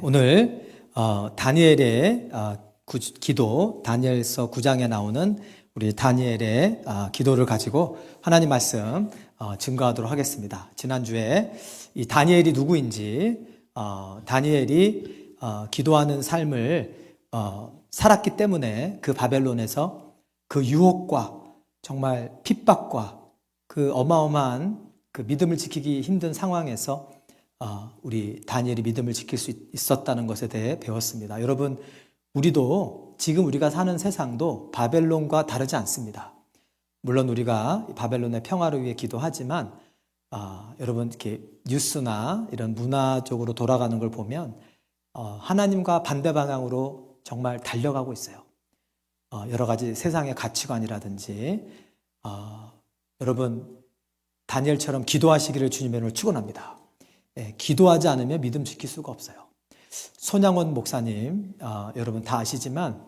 오늘 다니엘의 기도, 다니엘서 9장에 나오는 우리 다니엘의 기도를 가지고 하나님 말씀 증거하도록 하겠습니다. 지난주에 이 다니엘이 누구인지, 다니엘이 기도하는 삶을 살았기 때문에 그 바벨론에서 그 유혹과 정말 핍박과 그 어마어마한 그 믿음을 지키기 힘든 상황에서 우리 다니엘이 믿음을 지킬 수 있었다는 것에 대해 배웠습니다. 여러분, 우리도 지금 우리가 사는 세상도 바벨론과 다르지 않습니다. 물론 우리가 바벨론의 평화를 위해 기도하지만 여러분 이렇게 뉴스나 이런 문화적으로 돌아가는 걸 보면 하나님과 반대 방향으로 정말 달려가고 있어요. 여러 가지 세상의 가치관이라든지 여러분 다니엘처럼 기도하시기를 주님의 이름으로 축원합니다. 기도하지 않으면 믿음 지킬 수가 없어요. 손양원 목사님, 여러분 다 아시지만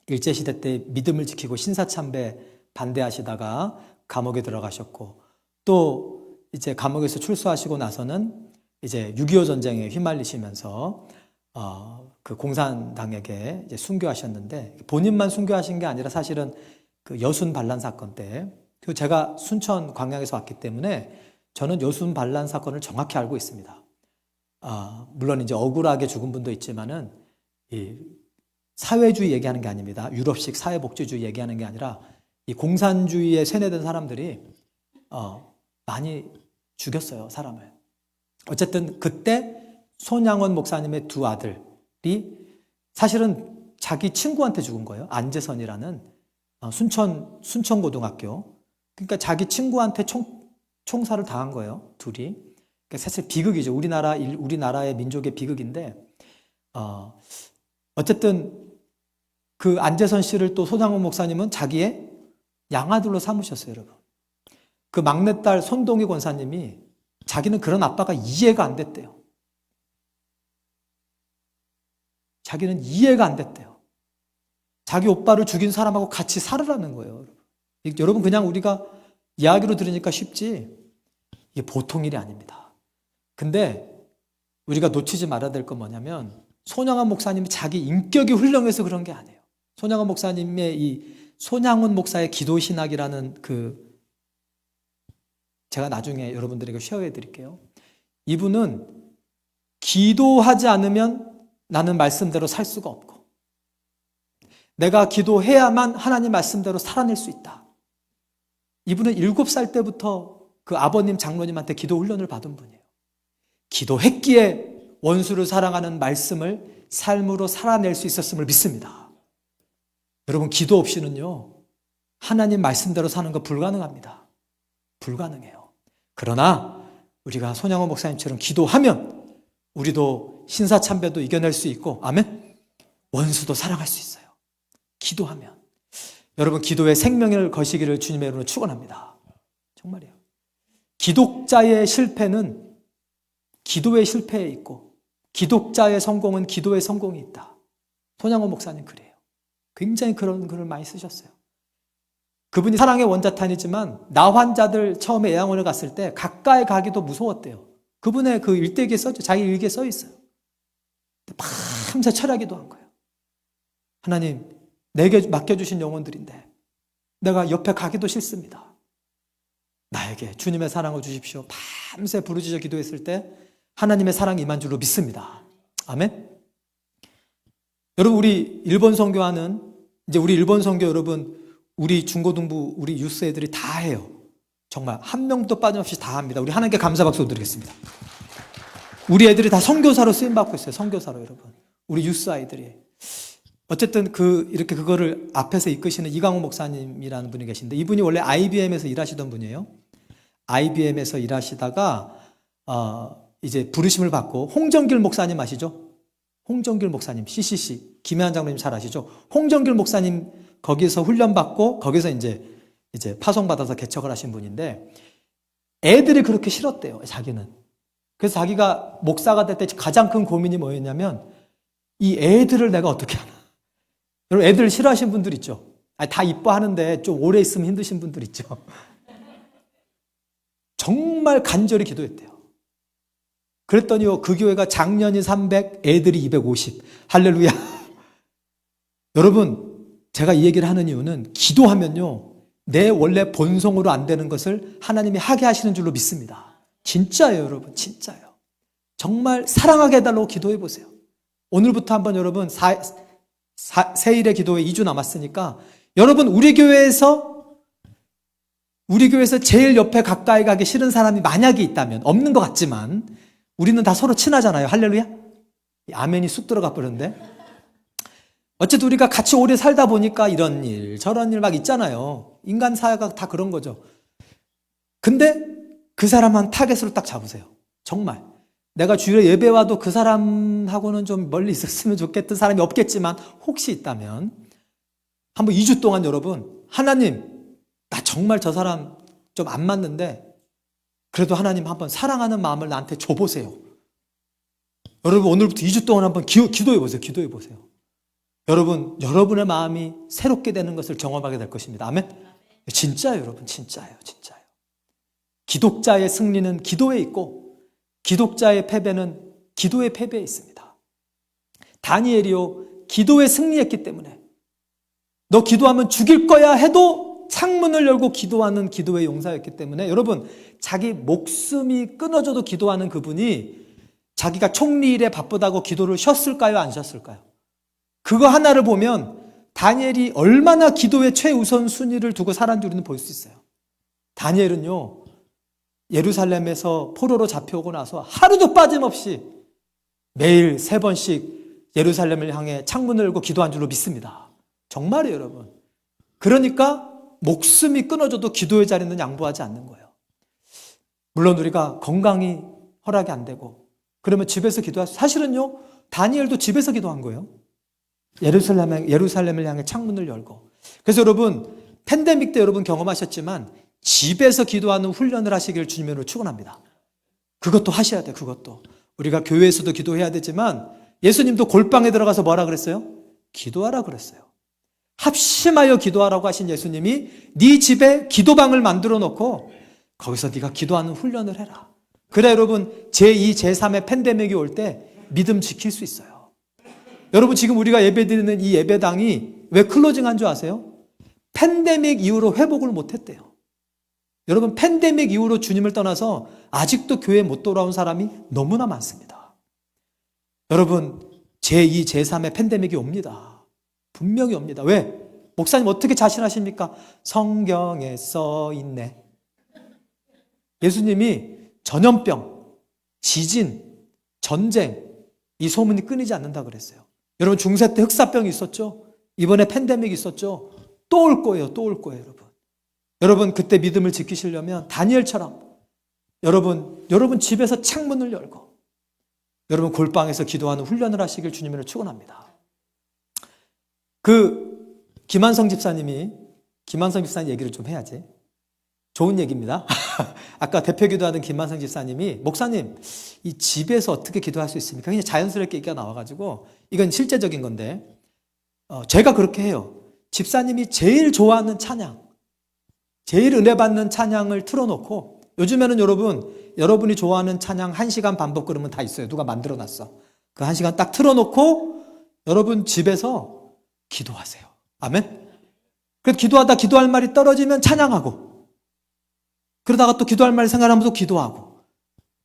일제시대 때 믿음을 지키고 신사참배 반대하시다가 감옥에 들어가셨고, 또 이제 감옥에서 출소하시고 나서는 이제 6.25 전쟁에 휘말리시면서 그 공산당에게 이제 순교하셨는데, 본인만 순교하신 게 아니라 사실은 그 여순 반란 사건 때, 그리고 제가 순천 광양에서 왔기 때문에 저는 여순 반란 사건을 정확히 알고 있습니다. 물론 이제 억울하게 죽은 분도 있지만은 이 사회주의 얘기하는 게 아닙니다. 유럽식 사회복지주의 얘기하는 게 아니라 이 공산주의에 세뇌된 사람들이 많이 죽였어요, 사람을. 어쨌든 그때 손양원 목사님의 두 아들이 사실은 자기 친구한테 죽은 거예요. 안재선이라는 순천고등학교. 그러니까 자기 친구한테 총살을 당한 거예요, 둘이. 그러니까 사실 비극이죠. 우리나라의 민족의 비극인데, 어쨌든 그 안재선 씨를 또 손양원 목사님은 자기의 양아들로 삼으셨어요, 여러분. 그 막내딸 손동희 권사님이 자기는 그런 아빠가 이해가 안 됐대요. 자기는 이해가 안 됐대요. 자기 오빠를 죽인 사람하고 같이 살으라는 거예요. 여러분, 그냥 우리가 이야기로 들으니까 쉽지 이게 보통 일이 아닙니다. 근데 우리가 놓치지 말아야 될 건 뭐냐면, 손양원 목사님이 자기 인격이 훌륭해서 그런 게 아니에요. 손양원 목사님의 이 손양원 목사의 기도신학이라는 제가 나중에 여러분들에게 쉐어해 드릴게요. 이분은 기도하지 않으면 나는 말씀대로 살 수가 없고, 내가 기도해야만 하나님 말씀대로 살아낼 수 있다. 이분은 7살 때부터 그 아버님 장로님한테 기도 훈련을 받은 분이에요. 기도했기에 원수를 사랑하는 말씀을 삶으로 살아낼 수 있었음을 믿습니다. 여러분, 기도 없이는요, 하나님 말씀대로 사는 거 불가능합니다. 불가능해요. 그러나 우리가 손양원 목사님처럼 기도하면 우리도 신사참배도 이겨낼 수 있고, 아멘? 원수도 사랑할 수 있어요. 기도하면. 여러분, 기도의 생명을 거시기를 주님의 이름으로 축원합니다. 정말이에요. 기독자의 실패는 기도의 실패에 있고, 기독자의 성공은 기도의 성공이 있다. 손양원 목사님 그래요. 굉장히 그런 글을 많이 쓰셨어요. 그분이 사랑의 원자탄이지만 나 환자들 처음에 애양원을 갔을 때 가까이 가기도 무서웠대요. 그분의 그 일대기에 써져, 자기 일기에 써 있어요. 밤새 철야기도 한 거예요. 하나님, 내게 맡겨주신 영혼들인데 내가 옆에 가기도 싫습니다. 나에게 주님의 사랑을 주십시오. 밤새 부르짖어 기도했을 때 하나님의 사랑이 임한 줄로 믿습니다. 아멘. 여러분, 우리 일본 선교하는, 이제 우리 일본 선교 여러분, 우리 중고등부, 우리 유스 애들이 다 해요. 정말 한 명도 빠짐없이 다 합니다. 우리 하나님께 감사 박수 드리겠습니다. 우리 애들이 다 선교사로 쓰임 받고 있어요. 선교사로, 여러분. 우리 유스 아이들이. 어쨌든 이렇게 그거를 앞에서 이끄시는 이강호 목사님이라는 분이 계신데, 이분이 원래 IBM에서 일하시던 분이에요. IBM에서 일하시다가 이제 부르심을 받고, 홍정길 목사님 아시죠? 홍정길 목사님, CCC, 김혜한 장로님 잘 아시죠? 홍정길 목사님 거기서 훈련받고 거기서 이제 파송받아서 개척을 하신 분인데, 애들이 그렇게 싫었대요, 자기는. 그래서 자기가 목사가 될 때 가장 큰 고민이 뭐였냐면, 이 애들을 내가 어떻게 하나. 여러분, 애들 싫어하시는 분들 있죠? 다 이뻐하는데 좀 오래 있으면 힘드신 분들 있죠? 정말 간절히 기도했대요. 그랬더니요, 그 교회가 장년이 300, 애들이 250. 할렐루야. 여러분, 제가 이 얘기를 하는 이유는 기도하면요, 내 원래 본성으로 안 되는 것을 하나님이 하게 하시는 줄로 믿습니다. 진짜예요, 여러분. 진짜예요. 정말 사랑하게 해달라고 기도해 보세요. 오늘부터 한번 여러분 세일의 기도에 2주 남았으니까 여러분 우리 교회에서 제일 옆에 가까이 가기 싫은 사람이 만약에 있다면, 없는 것 같지만 우리는 다 서로 친하잖아요. 할렐루야. 아멘이 쑥 들어가 버렸는데, 어쨌든 우리가 같이 오래 살다 보니까 이런 일 저런 일 막 있잖아요. 인간 사회가 다 그런 거죠. 근데 그 사람 한 타겟으로 딱 잡으세요. 정말 내가 주일에 예배 와도 그 사람하고는 좀 멀리 있었으면 좋겠던 사람이 없겠지만 혹시 있다면 한번 2주 동안 여러분, 하나님, 나 정말 저 사람 좀 안 맞는데 그래도 하나님 한번 사랑하는 마음을 나한테 줘보세요. 여러분 오늘부터 2주 동안 한번 기도해 보세요. 기도해 보세요. 여러분, 여러분의 마음이 새롭게 되는 것을 경험하게 될 것입니다. 아멘? 진짜예요, 여러분. 진짜예요. 진짜예요. 기독자의 승리는 기도에 있고 기독자의 패배는 기도의 패배에 있습니다. 다니엘이요, 기도에 승리했기 때문에 너 기도하면 죽일 거야 해도 창문을 열고 기도하는 기도의 용사였기 때문에 여러분, 자기 목숨이 끊어져도 기도하는 그분이 자기가 총리 일에 바쁘다고 기도를 쉬었을까요? 안 쉬었을까요? 그거 하나를 보면 다니엘이 얼마나 기도의 최우선 순위를 두고 살았는지 우리는 볼 수 있어요. 다니엘은요, 예루살렘에서 포로로 잡혀오고 나서 하루도 빠짐없이 매일 3번씩 예루살렘을 향해 창문을 열고 기도한 줄로 믿습니다. 정말이에요, 여러분. 그러니까 목숨이 끊어져도 기도의 자리는 양보하지 않는 거예요. 물론 우리가 건강이 허락이 안 되고 그러면 집에서 기도할 수, 사실은요, 다니엘도 집에서 기도한 거예요. 예루살렘을 향해 창문을 열고. 그래서 여러분, 팬데믹 때 여러분 경험하셨지만 집에서 기도하는 훈련을 하시길 주님으로 축원합니다. 그것도 하셔야 돼요. 그것도 우리가 교회에서도 기도해야 되지만 예수님도 골방에 들어가서 뭐라 그랬어요? 기도하라 그랬어요. 합심하여 기도하라고 하신 예수님이 네 집에 기도방을 만들어 놓고 거기서 네가 기도하는 훈련을 해라. 그래 여러분, 제2, 제3의 팬데믹이 올 때 믿음 지킬 수 있어요. 여러분, 지금 우리가 예배드리는 이 예배당이 왜 클로징한 줄 아세요? 팬데믹 이후로 회복을 못했대요. 여러분, 팬데믹 이후로 주님을 떠나서 아직도 교회에 못 돌아온 사람이 너무나 많습니다. 여러분, 제2, 제3의 팬데믹이 옵니다. 분명히 옵니다. 왜? 목사님 어떻게 자신하십니까? 성경에 써 있네. 예수님이 전염병, 지진, 전쟁, 이 소문이 끊이지 않는다 그랬어요. 여러분, 중세 때 흑사병이 있었죠? 이번에 팬데믹이 있었죠? 또 올 거예요. 또 올 거예요, 여러분. 여러분, 그때 믿음을 지키시려면 다니엘처럼 여러분 집에서 창문을 열고 여러분 골방에서 기도하는 훈련을 하시길 주님으로 축원합니다. 김한성 집사님 얘기를 좀 해야지. 좋은 얘기입니다. 아까 대표 기도하던 김만성 집사님이, 목사님, 이 집에서 어떻게 기도할 수 있습니까? 그냥 자연스럽게 얘기가 나와가지고, 이건 실제적인 건데, 제가 그렇게 해요. 집사님이 제일 좋아하는 찬양, 제일 은혜 받는 찬양을 틀어놓고, 요즘에는 여러분이 좋아하는 찬양 1시간 반복 그러면 다 있어요. 누가 만들어 놨어. 그 1시간 딱 틀어놓고, 여러분 집에서 기도하세요. 아멘? 그래서 기도하다 기도할 말이 떨어지면 찬양하고, 그러다가 또 기도할 말 생각하면 또 기도하고,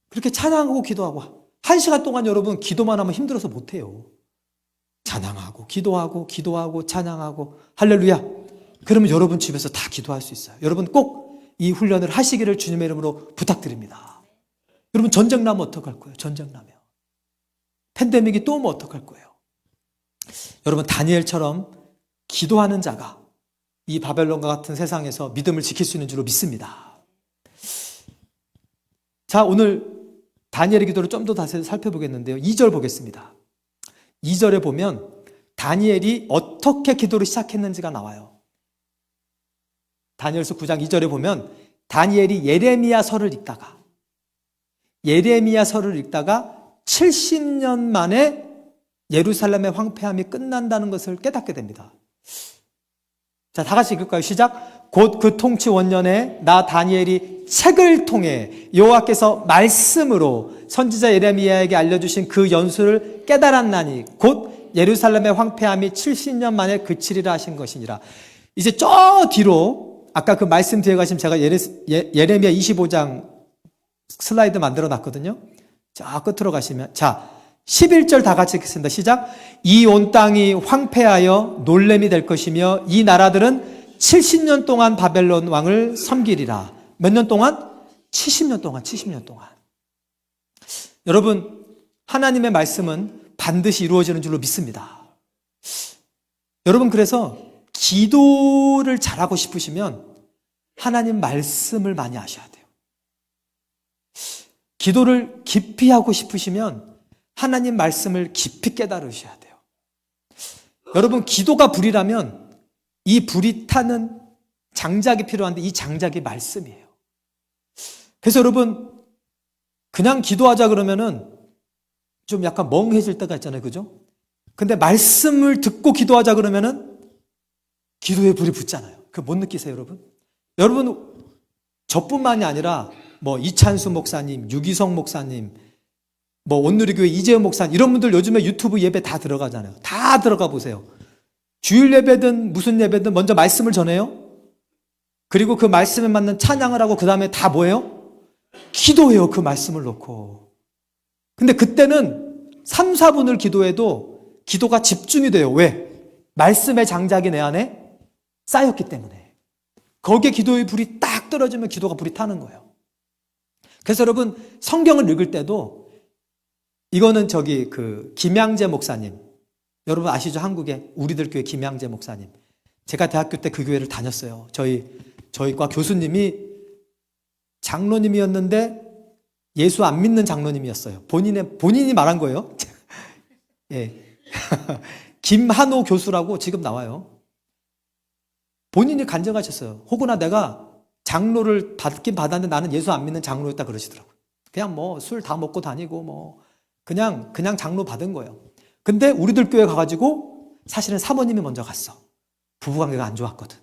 그렇게 찬양하고 기도하고 1시간 동안 여러분 기도만 하면 힘들어서 못해요. 찬양하고 기도하고 찬양하고, 할렐루야. 그러면 여러분 집에서 다 기도할 수 있어요. 여러분 꼭 이 훈련을 하시기를 주님의 이름으로 부탁드립니다. 여러분, 전쟁 나면 어떡할 거예요? 전쟁 나면 팬데믹이 또 오면 어떡할 거예요? 여러분, 다니엘처럼 기도하는 자가 이 바벨론과 같은 세상에서 믿음을 지킬 수 있는 줄로 믿습니다. 자, 오늘 다니엘의 기도를 좀 더 다시 살펴보겠는데요. 2절 보겠습니다. 2절에 보면 다니엘이 어떻게 기도를 시작했는지가 나와요. 다니엘서 9장 2절에 보면 다니엘이 예레미야서를 읽다가 70년 만에 예루살렘의 황폐함이 끝난다는 것을 깨닫게 됩니다. 자, 다 같이 읽을까요? 시작. 곧 그 통치 원년에 나 다니엘이 책을 통해 여호와께서 말씀으로 선지자 예레미야에게 알려주신 그 연수를 깨달았나니 곧 예루살렘의 황폐함이 70년 만에 그치리라 하신 것이니라. 이제 저 뒤로 아까 그 말씀 뒤에 가시면 제가 예레미야 25장 슬라이드 만들어 놨거든요. 자, 끝으로 가시면 자 11절 다 같이 읽겠습니다. 시작. 이 온 땅이 황폐하여 놀램이 될 것이며 이 나라들은 70년 동안 바벨론 왕을 섬기리라. 몇 년 동안? 70년 동안. 70년 동안. 여러분, 하나님의 말씀은 반드시 이루어지는 줄로 믿습니다. 여러분, 그래서 기도를 잘하고 싶으시면 하나님 말씀을 많이 하셔야 돼요. 기도를 깊이 하고 싶으시면 하나님 말씀을 깊이 깨달으셔야 돼요. 여러분, 기도가 불이라면 이 불이 타는 장작이 필요한데 이 장작이 말씀이에요. 그래서 여러분, 그냥 기도하자 그러면은 좀 약간 멍해질 때가 있잖아요. 그죠? 근데 말씀을 듣고 기도하자 그러면은 기도에 불이 붙잖아요. 그거 못 느끼세요, 여러분? 여러분, 저뿐만이 아니라 뭐 이찬수 목사님, 유기성 목사님, 뭐 온누리교회 이재현 목사님 이런 분들 요즘에 유튜브 예배 다 들어가잖아요. 다 들어가 보세요. 주일 예배든 무슨 예배든 먼저 말씀을 전해요. 그리고 그 말씀에 맞는 찬양을 하고 그 다음에 다 뭐예요? 기도해요. 그 말씀을 놓고. 근데 그때는 3, 4분을 기도해도 기도가 집중이 돼요. 왜? 말씀의 장작이 내 안에 쌓였기 때문에. 거기에 기도의 불이 딱 떨어지면 기도가 불이 타는 거예요. 그래서 여러분 성경을 읽을 때도 이거는 김양재 목사님 여러분 아시죠? 한국에 우리들 교회 김양재 목사님. 제가 대학교 때 그 교회를 다녔어요. 저희과 교수님이 장로님이었는데 예수 안 믿는 장로님이었어요. 본인이 말한 거예요. 예. 김한호 교수라고 지금 나와요. 본인이 간증하셨어요. 혹으나 내가 장로를 받긴 받았는데 나는 예수 안 믿는 장로였다 그러시더라고요. 그냥 뭐 술 다 먹고 다니고 뭐 그냥 장로 받은 거예요. 근데 우리들 교회 가가지고 사실은 사모님이 먼저 갔어. 부부관계가 안 좋았거든.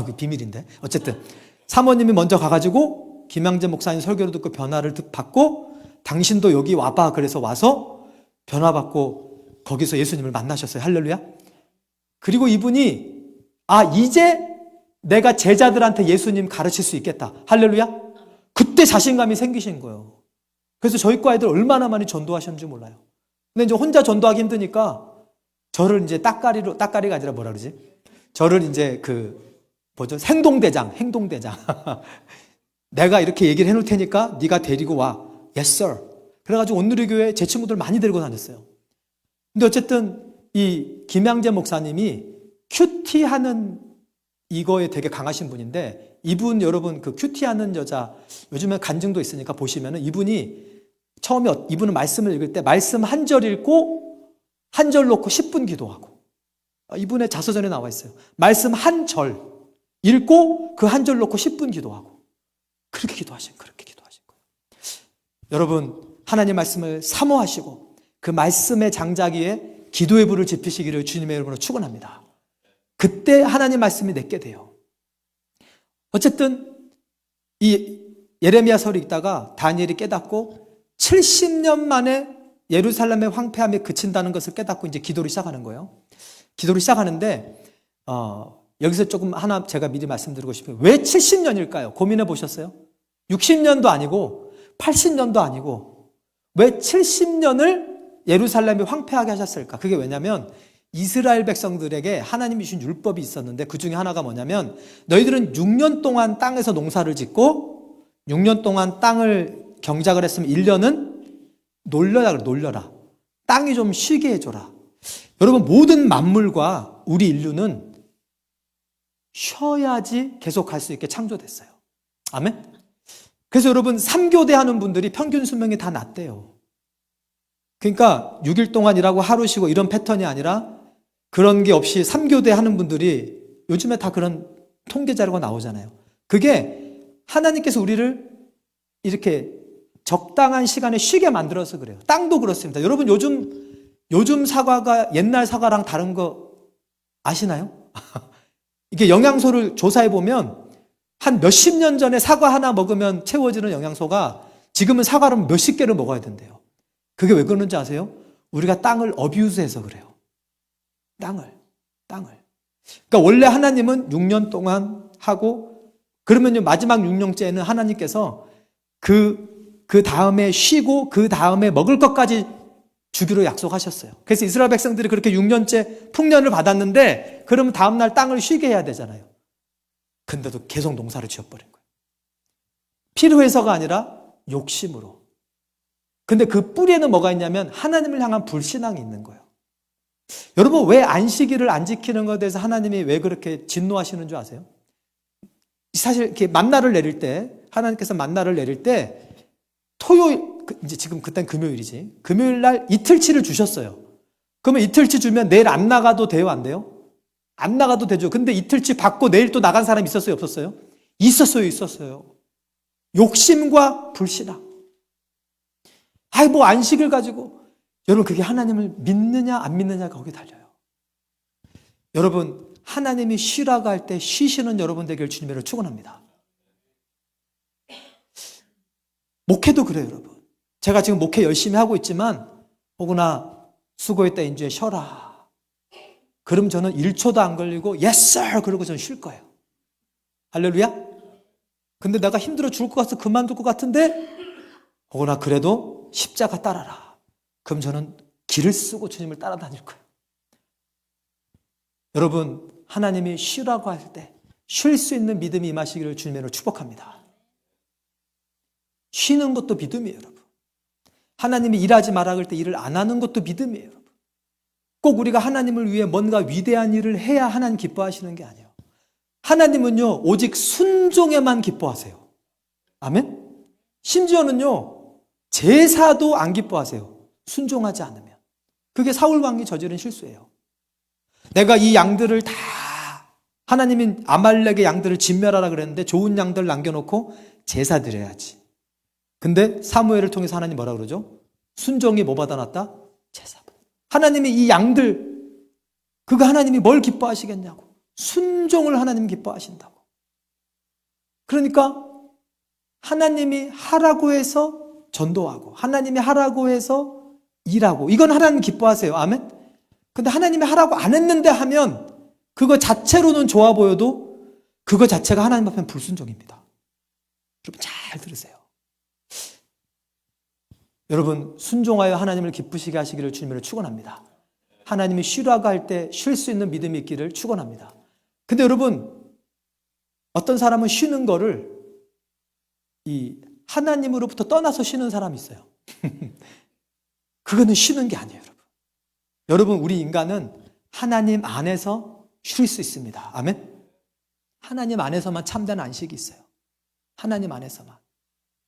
그 비밀인데. 어쨌든 사모님이 먼저 가가지고 김양재 목사님 설교를 듣고 변화를 받고 당신도 여기 와봐. 그래서 와서 변화받고 거기서 예수님을 만나셨어요. 할렐루야. 그리고 이분이 이제 내가 제자들한테 예수님 가르칠 수 있겠다. 할렐루야. 그때 자신감이 생기신 거예요. 그래서 저희 과 애들 얼마나 많이 전도하셨는지 몰라요. 근데 이제 혼자 전도하기 힘드니까 저를 이제 따까리가 아니라 뭐라 그러지? 저를 이제 행동대장. 내가 이렇게 얘기를 해놓을 테니까 네가 데리고 와. Yes, sir. 그래가지고 온누리교회 제 친구들 많이 데리고 다녔어요. 근데 어쨌든 이 김양재 목사님이 큐티하는 이거에 되게 강하신 분인데 이분 여러분 그 큐티하는 여자 요즘에 간증도 있으니까 보시면은 이분이 처음에 이분은 말씀을 읽을 때 말씀 한 절 읽고 한 절 놓고 10분 기도하고 이분의 자서전에 나와 있어요. 말씀 한 절 읽고 그 한 절 놓고 10분 기도하고 그렇게 기도하신 거예요. 여러분 하나님 말씀을 사모하시고 그 말씀의 장작 위에 기도의 불을 지피시기를 주님의 이름으로 축원합니다. 그때 하나님 말씀이 내게 돼요. 어쨌든 이 예레미야서를 읽다가 다니엘이 깨닫고 70년 만에 예루살렘의 황폐함이 그친다는 것을 깨닫고 이제 기도를 시작하는 거예요. 기도를 시작하는데 여기서 조금 하나 제가 미리 말씀드리고 싶어요. 왜 70년일까요? 고민해 보셨어요? 60년도 아니고 80년도 아니고 왜 70년을 예루살렘이 황폐하게 하셨을까? 그게 왜냐하면 이스라엘 백성들에게 하나님이 주신 율법이 있었는데 그 중에 하나가 뭐냐면 너희들은 6년 동안 땅에서 농사를 짓고 6년 동안 땅을 경작을 했으면 1년은 놀려라. 땅이 좀 쉬게 해줘라. 여러분 모든 만물과 우리 인류는 쉬어야지 계속 갈 수 있게 창조됐어요. 아멘? 그래서 여러분 3교대 하는 분들이 평균 수명이 다 낮대요. 그러니까 6일 동안 일하고 하루 쉬고 이런 패턴이 아니라 그런 게 없이 3교대 하는 분들이 요즘에 다 그런 통계 자료가 나오잖아요. 그게 하나님께서 우리를 이렇게 적당한 시간에 쉬게 만들어서 그래요. 땅도 그렇습니다. 여러분 요즘 사과가 옛날 사과랑 다른 거 아시나요? 이게 영양소를 조사해 보면 한 몇십 년 전에 사과 하나 먹으면 채워지는 영양소가 지금은 사과를 몇십 개를 먹어야 된대요. 그게 왜 그러는지 아세요? 우리가 땅을 어뷰즈해서 그래요. 땅을. 그러니까 원래 하나님은 6년 동안 하고 그러면요 마지막 6년째는 하나님께서 그 다음에 쉬고 그 다음에 먹을 것까지 주기로 약속하셨어요. 그래서 이스라엘 백성들이 그렇게 6년째 풍년을 받았는데 그러면 다음날 땅을 쉬게 해야 되잖아요. 근데도 계속 농사를 지어버린 거예요. 필요해서가 아니라 욕심으로. 근데 그 뿌리에는 뭐가 있냐면 하나님을 향한 불신앙이 있는 거예요. 여러분 왜 안식일을 안 지키는 것에 대해서 하나님이 왜 그렇게 진노하시는 줄 아세요? 사실 이렇게 만나를 내릴 때 하나님께서 만나를 내릴 때 토요일 이제 지금 그땐 금요일이지. 금요일 날 이틀치를 주셨어요. 그러면 이틀치 주면 내일 안 나가도 돼요, 안 돼요? 안 나가도 되죠. 근데 이틀치 받고 내일 또 나간 사람 있었어요, 없었어요? 있었어요. 욕심과 불신앙. 아이 뭐 안식을 가지고 여러분 그게 하나님을 믿느냐 안 믿느냐가 거기에 달려요. 여러분 하나님이 쉬라고 할 때 쉬시는 여러분 되길 주님으로 축원합니다. 목회도 그래요, 여러분. 제가 지금 목회 열심히 하고 있지만 혹으나 수고했다 이제 쉬어라. 그럼 저는 1초도 안 걸리고 yes sir 그러고 저는 쉴 거예요. 할렐루야. 근데 내가 힘들어 죽을 것 같아서 그만둘 것 같은데 혹으나 그래도 십자가 따라라. 그럼 저는 길을 쓰고 주님을 따라다닐 거예요. 여러분 하나님이 쉬라고 할 때 쉴 수 있는 믿음이 임하시기를 주님으로 축복합니다. 쉬는 것도 믿음이에요, 여러분. 하나님이 일하지 말라 그럴 때 일을 안 하는 것도 믿음이에요, 여러분. 꼭 우리가 하나님을 위해 뭔가 위대한 일을 해야 하나님 기뻐하시는 게 아니에요. 하나님은요, 오직 순종에만 기뻐하세요. 아멘? 심지어는요, 제사도 안 기뻐하세요. 순종하지 않으면. 그게 사울 왕이 저지른 실수예요. 내가 이 양들을 다 하나님이 아말렉의 양들을 진멸하라 그랬는데 좋은 양들 남겨놓고 제사 드려야지. 근데 사무엘을 통해서 하나님 뭐라 그러죠? 순종이 뭐 받아놨다? 제사. 하나님이 이 양들 그거 하나님이 뭘 기뻐하시겠냐고. 순종을 하나님 기뻐하신다고. 그러니까 하나님이 하라고 해서 전도하고 하나님이 하라고 해서 일하고 이건 하나님 기뻐하세요. 아멘? 근데 하나님이 하라고 안 했는데 하면 그거 자체로는 좋아 보여도 그거 자체가 하나님 앞에는 불순종입니다. 여러분 잘 들으세요. 여러분 순종하여 하나님을 기쁘시게 하시기를 주님으로 축원합니다. 하나님이 쉬라고 할 때 쉴 수 있는 믿음이 있기를 축원합니다. 근데 여러분 어떤 사람은 쉬는 거를 이 하나님으로부터 떠나서 쉬는 사람이 있어요. 그거는 쉬는 게 아니에요, 여러분. 여러분 우리 인간은 하나님 안에서 쉴 수 있습니다. 아멘? 하나님 안에서만 참된 안식이 있어요. 하나님 안에서만.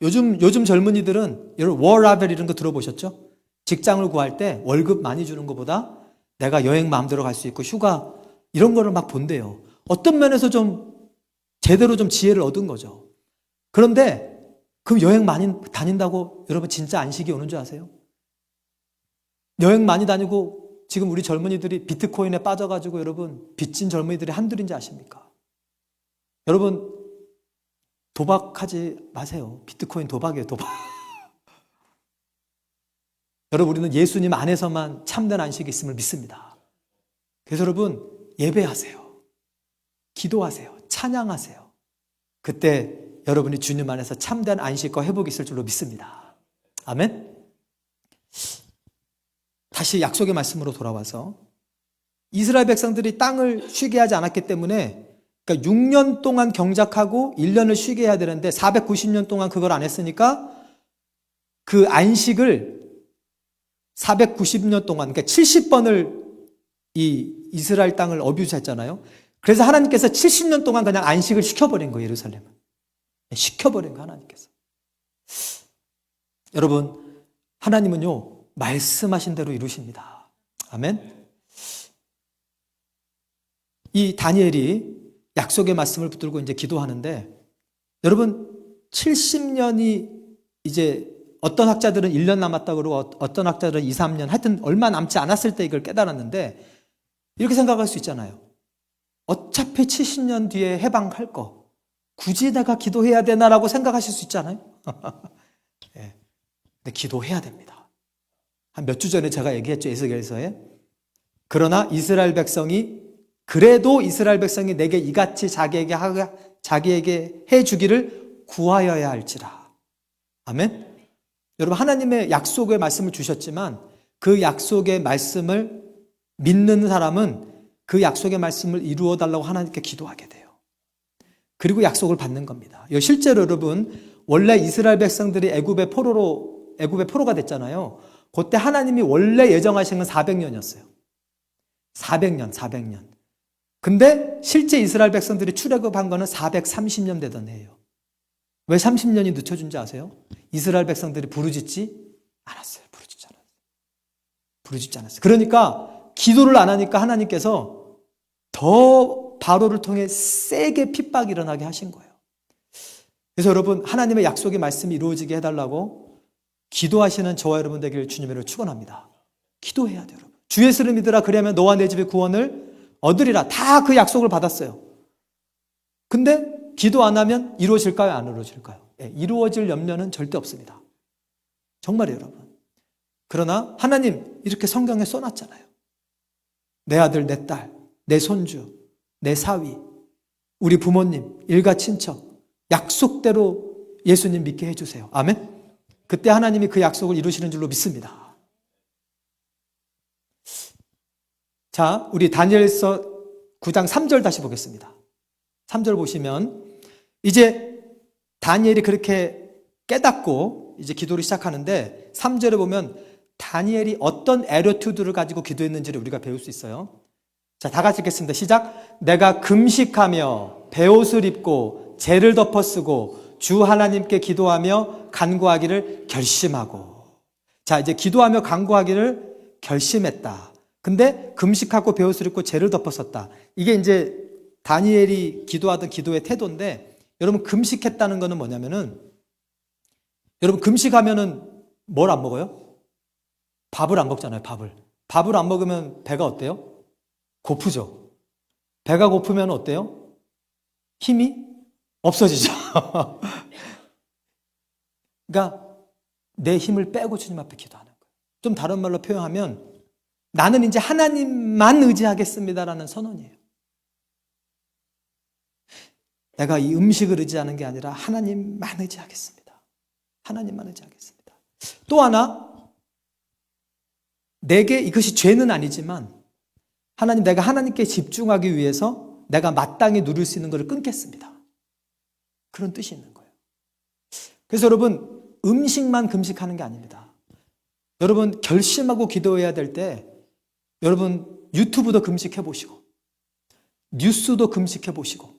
요즘 젊은이들은 여러분 워라벨 이런 거 들어보셨죠? 직장을 구할 때 월급 많이 주는 것보다 내가 여행 마음대로 갈 수 있고 휴가 이런 거를 막 본대요. 어떤 면에서 좀 제대로 좀 지혜를 얻은 거죠. 그런데 그 여행 많이 다닌다고 여러분 진짜 안식이 오는 줄 아세요? 여행 많이 다니고 지금 우리 젊은이들이 비트코인에 빠져가지고 여러분 빚진 젊은이들이 한둘인지 아십니까? 여러분 도박하지 마세요. 비트코인 도박이에요, 도박. 여러분 우리는 예수님 안에서만 참된 안식이 있음을 믿습니다. 그래서 여러분 예배하세요. 기도하세요. 찬양하세요. 그때 여러분이 주님 안에서 참된 안식과 회복이 있을 줄로 믿습니다. 아멘? 다시 약속의 말씀으로 돌아와서 이스라엘 백성들이 땅을 쉬게 하지 않았기 때문에 그러니까 6년 동안 경작하고 1년을 쉬게 해야 되는데 490년 동안 그걸 안 했으니까 그 안식을 490년 동안 그러니까 70번을 이 이스라엘 땅을 어뷰스했잖아요. 그래서 하나님께서 70년 동안 그냥 안식을 시켜버린 거예요, 예루살렘을. 시켜버린 거예요, 하나님께서. 여러분 하나님은요 말씀하신 대로 이루십니다. 아멘. 이 다니엘이 약속의 말씀을 붙들고 이제 기도하는데 여러분 70년이 이제 어떤 학자들은 1년 남았다고 그러고 어떤 학자들은 2, 3년 하여튼 얼마 남지 않았을 때 이걸 깨달았는데 이렇게 생각할 수 있잖아요. 어차피 70년 뒤에 해방할 거 굳이 내가 기도해야 되나라고 생각하실 수 있잖아요. 예. 근데 기도해야 됩니다. 한 몇 주 전에 제가 얘기했죠. 에스겔서에. 그러나 그래도 이스라엘 백성이 내게 이같이 자기에게 해주기를 구하여야 할지라. 아멘. 여러분, 하나님의 약속의 말씀을 주셨지만 그 약속의 말씀을 믿는 사람은 그 약속의 말씀을 이루어 달라고 하나님께 기도하게 돼요. 그리고 약속을 받는 겁니다. 실제로 여러분, 원래 이스라엘 백성들이 애굽의 포로가 됐잖아요. 그때 하나님이 원래 예정하신 건 400년이었어요. 400년. 근데 실제 이스라엘 백성들이 출애굽한 거는 430년 되던 해예요. 왜 30년이 늦춰준지 아세요? 이스라엘 백성들이 부르짖지 않았어요. 부르짖지 않았어요. 그러니까 기도를 안 하니까 하나님께서 더 바로를 통해 세게 핍박이 일어나게 하신 거예요. 그래서 여러분, 하나님의 약속의 말씀이 이루어지게 해달라고 기도하시는 저와 여러분 되기를 주님으로 축원합니다. 기도해야 돼요, 여러분. 주 예수를 믿으라, 그러면 너와 내 집의 구원을 얻으리라. 다 그 약속을 받았어요. 근데 기도 안 하면 이루어질까요? 안 이루어질까요? 네, 이루어질 염려는 절대 없습니다. 정말이에요, 여러분. 그러나 하나님 이렇게 성경에 써놨잖아요. 내 아들, 내 딸, 내 손주, 내 사위, 우리 부모님, 일가 친척, 약속대로 예수님 믿게 해주세요. 아멘? 그때 하나님이 그 약속을 이루시는 줄로 믿습니다. 자, 우리 다니엘서 9장 3절 다시 보겠습니다. 3절 보시면 이제 다니엘이 그렇게 깨닫고 이제 기도를 시작하는데 3절에 보면 다니엘이 어떤 애러튜드를 가지고 기도했는지를 우리가 배울 수 있어요. 자, 다 같이 읽겠습니다. 시작. 내가 금식하며 베옷을 입고 재를 덮어 쓰고 주 하나님께 기도하며 간구하기를 결심하고. 자, 이제 기도하며 간구하기를 결심했다. 근데 금식하고 베옷을 입고 재를 덮어 썼다. 이게 이제 다니엘이 기도하던 기도의 태도인데, 여러분, 금식했다는 거는 뭐냐면은, 여러분, 금식하면은 뭘 안 먹어요? 밥을 안 먹잖아요, 밥을 안 먹으면 배가 어때요? 고프죠. 배가 고프면 어때요? 힘이 없어지죠. 그러니까 내 힘을 빼고 주님 앞에 기도하는 거예요. 좀 다른 말로 표현하면 나는 이제 하나님만 의지하겠습니다라는 선언이에요. 내가 이 음식을 의지하는 게 아니라 하나님만 의지하겠습니다. 하나님만 의지하겠습니다. 또 하나, 내게 이것이 죄는 아니지만 하나님, 내가 하나님께 집중하기 위해서 내가 마땅히 누릴 수 있는 것을 끊겠습니다. 그런 뜻이 있는 거예요. 그래서 여러분, 음식만 금식하는 게 아닙니다. 여러분, 결심하고 기도해야 될 때 여러분 유튜브도 금식해 보시고 뉴스도 금식해 보시고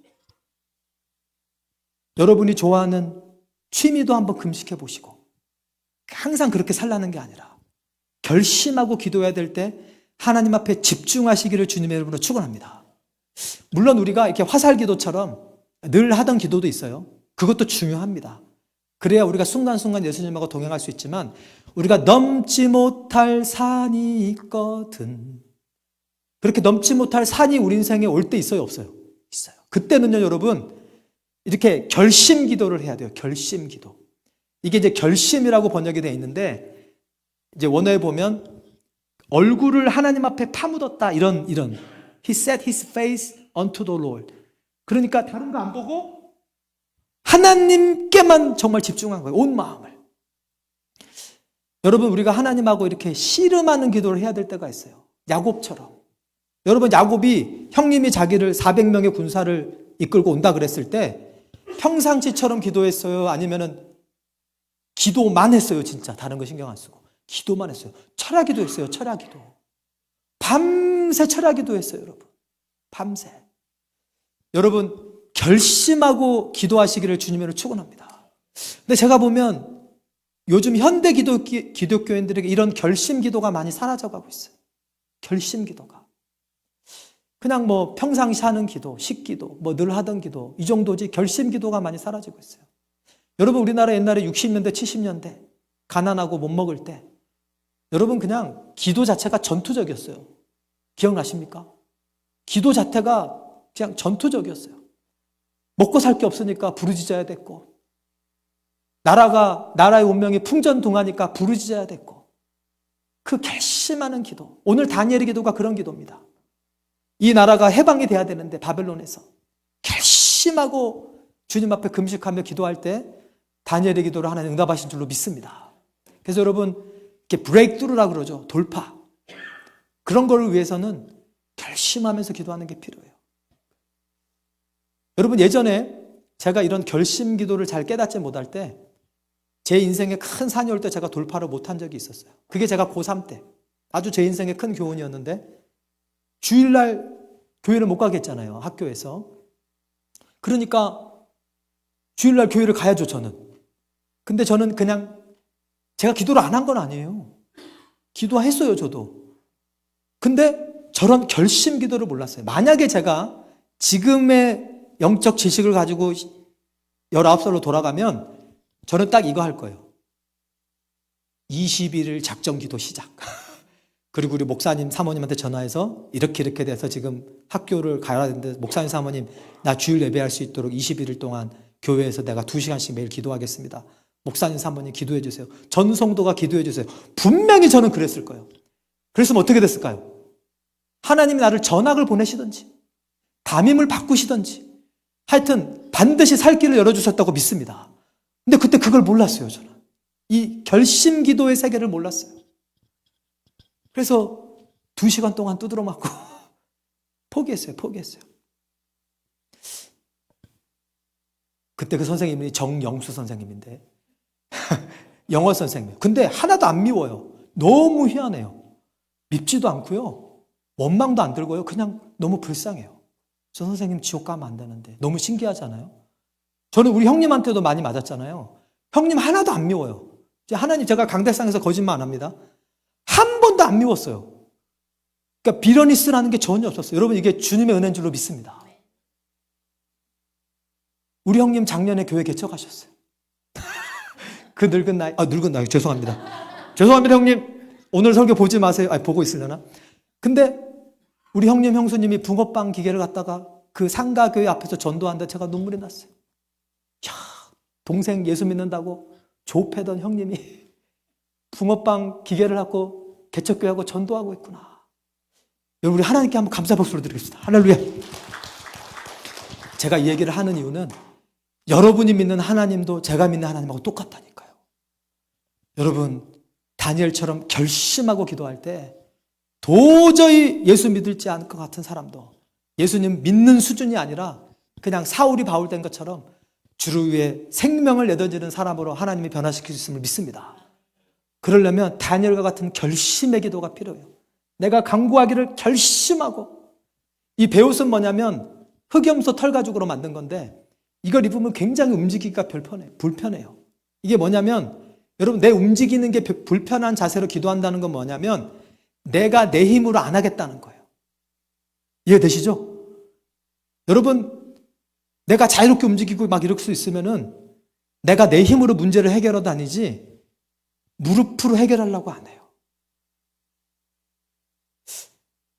여러분이 좋아하는 취미도 한번 금식해 보시고 항상 그렇게 살라는 게 아니라 결심하고 기도해야 될 때 하나님 앞에 집중하시기를 주님의 이름으로 축원합니다. 물론 우리가 이렇게 화살기도처럼 늘 하던 기도도 있어요. 그것도 중요합니다. 그래야 우리가 순간순간 예수님하고 동행할 수 있지만 우리가 넘지 못할 산이 있거든. 그렇게 넘지 못할 산이 우리 인생에 올 때 있어요, 없어요? 있어요. 그때는요, 여러분, 이렇게 결심 기도를 해야 돼요. 결심 기도. 이게 이제 결심이라고 번역이 되어 있는데, 이제 원어에 보면 얼굴을 하나님 앞에 파묻었다, 이런. He set his face unto the Lord. 그러니까 다른 거 안 보고 하나님께만 정말 집중한 거예요. 온 마음을. 여러분, 우리가 하나님하고 이렇게 씨름하는 기도를 해야 될 때가 있어요. 야곱처럼. 여러분, 야곱이 형님이 자기를 400명의 군사를 이끌고 온다 그랬을 때 평상시처럼 기도했어요? 아니면은 기도만 했어요, 진짜. 다른 거 신경 안 쓰고. 기도만 했어요. 철야기도 했어요, 철야기도. 밤새 철야기도 했어요, 여러분. 밤새. 여러분, 결심하고 기도하시기를 주님으로 축원합니다. 근데 제가 보면 요즘 현대 기독교인들에게 이런 결심 기도가 많이 사라져가고 있어요. 결심 기도가. 그냥 뭐 평상시 하는 기도, 식기도, 뭐 늘 하던 기도, 이 정도지 결심 기도가 많이 사라지고 있어요. 여러분, 우리나라 옛날에 60년대, 70년대 가난하고 못 먹을 때 여러분 그냥 기도 자체가 전투적이었어요. 기억나십니까? 기도 자체가 그냥 전투적이었어요. 먹고 살 게 없으니까 부르짖어야 됐고, 나라의 운명이 풍전등화니까 부르짖어야 됐고, 그 결심하는 기도. 오늘 다니엘의 기도가 그런 기도입니다. 이 나라가 해방이 돼야 되는데 바벨론에서 결심하고 주님 앞에 금식하며 기도할 때 다니엘의 기도를 하나님 응답하신 줄로 믿습니다. 그래서 여러분, 이렇게 브레이크스루라고 그러죠. 돌파. 그런 걸 위해서는 결심하면서 기도하는 게 필요해요. 여러분, 예전에 제가 이런 결심 기도를 잘 깨닫지 못할 때 제 인생에 큰 산이 올 때 제가 돌파를 못한 적이 있었어요. 그게 제가 고3 때 아주 제 인생의 큰 교훈이었는데, 주일날 교회를 못 가겠잖아요, 학교에서. 그러니까 주일날 교회를 가야죠, 저는. 근데 저는 그냥 제가 기도를 안 한 건 아니에요. 기도했어요, 저도. 근데 저런 결심 기도를 몰랐어요. 만약에 제가 지금의 영적 지식을 가지고 19살로 돌아가면 저는 딱 이거 할 거예요. 21일 작정 기도 시작. 그리고 우리 목사님, 사모님한테 전화해서 이렇게 돼서 지금 학교를 가야 되는데, 목사님, 사모님, 나 주일 예배할 수 있도록 21일 동안 교회에서 내가 2시간씩 매일 기도하겠습니다. 목사님, 사모님 기도해 주세요. 전 성도가 기도해 주세요. 분명히 저는 그랬을 거예요. 그랬으면 어떻게 됐을까요? 하나님이 나를 전학을 보내시든지 담임을 바꾸시든지 하여튼 반드시 살 길을 열어주셨다고 믿습니다. 근데 그때 그걸 몰랐어요, 저는. 이 결심 기도의 세계를 몰랐어요. 그래서 2시간 동안 두드러 맞고 포기했어요. 그때 그 선생님이 정영수 선생님인데 영어 선생님. 근데 하나도 안 미워요. 너무 희한해요. 밉지도 않고요. 원망도 안 들고요. 그냥 너무 불쌍해요. 저 선생님 지옥 가면 안 되는데. 너무 신기하잖아요. 저는 우리 형님한테도 많이 맞았잖아요. 형님 하나도 안 미워요. 하나님, 제가 강대상에서 거짓말 안 합니다. 한 번도 안 미웠어요. 그러니까 비러니스라는 게 전혀 없었어요. 여러분, 이게 주님의 은혜인 줄로 믿습니다. 우리 형님 작년에 교회 개척하셨어요. 그 늙은 나이, 죄송합니다. 죄송합니다, 형님. 오늘 설교 보지 마세요. 보고 있으려나? 근데 우리 형님, 형수님이 붕어빵 기계를 갖다가 그 상가교회 앞에서 전도하는데 제가 눈물이 났어요. 야, 동생 예수 믿는다고 조패던 형님이 붕어빵 기계를 갖고 개척교회하고 전도하고 있구나. 여러분, 우리 하나님께 한번 감사 박수를 드리겠습니다. 할렐루야. 제가 이 얘기를 하는 이유는 여러분이 믿는 하나님도 제가 믿는 하나님하고 똑같다니까요. 여러분, 다니엘처럼 결심하고 기도할 때 도저히 예수 믿을지 않을 것 같은 사람도 예수님 믿는 수준이 아니라 그냥 사울이 바울 된 것처럼 주를 위해 생명을 내던지는 사람으로 하나님이 변화시킬 수 있음을 믿습니다. 그러려면 다니엘과 같은 결심의 기도가 필요해요. 내가 간구하기를 결심하고, 이 베옷은 뭐냐면 흑염소 털 가죽으로 만든 건데 이걸 입으면 굉장히 움직이기가 불편해요. 이게 뭐냐면, 여러분, 내 움직이는 게 불편한 자세로 기도한다는 건 뭐냐면 내가 내 힘으로 안 하겠다는 거예요. 이해되시죠? 여러분, 내가 자유롭게 움직이고 막 이럴 수 있으면은 내가 내 힘으로 문제를 해결하러 다니지 무릎으로 해결하려고 안 해요.